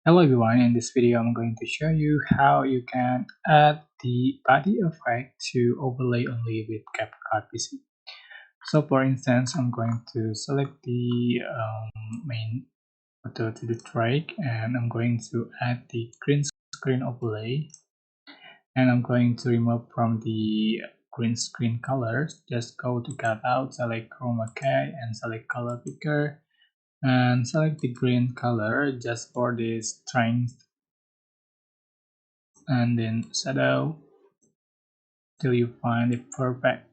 Hello everyone, in this video I'm going to show you how you can add the body effect to overlay only with CapCut PC. So for instance, I'm going to select the main photo to the track and I'm going to add the green screen overlay, and I'm going to remove from the green screen colors. Just go to cutout, select chroma key and select color picker and select the green color just for this strength, and then shadow till you find it perfect.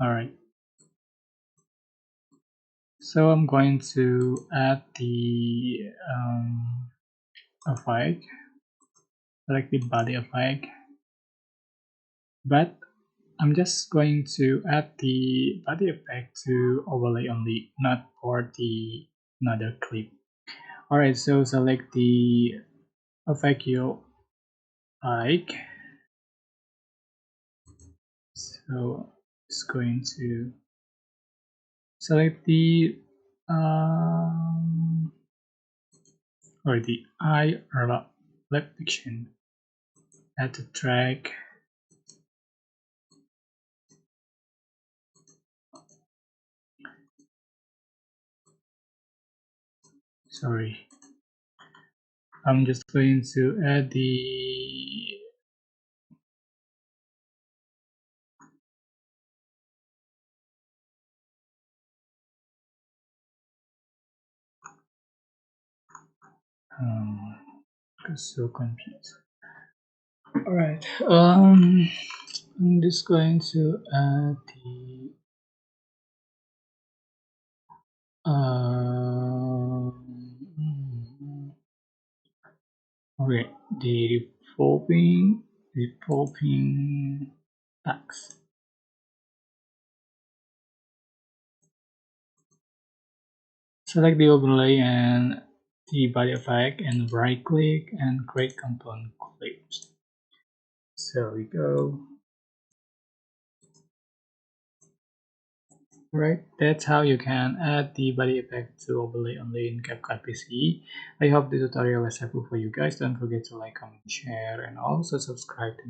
Alright, so I'm going to add the effect, select the body effect, but I'm just going to add the body effect to overlay only, not for the another clip. Alright, so select the effect you like. So it's going to select the or the eye reflection at the track. Sorry, I'm just going to add the um so confused. All right, I'm just going to add the okay, the revolving tax. Select the overlay and the body effect and right click and create component clips. So we go. Right, that's how you can add the body effect to overlay only in CapCut PC. I hope the tutorial was helpful for you guys. Don't forget to like, comment, share, and also subscribe. Thank you.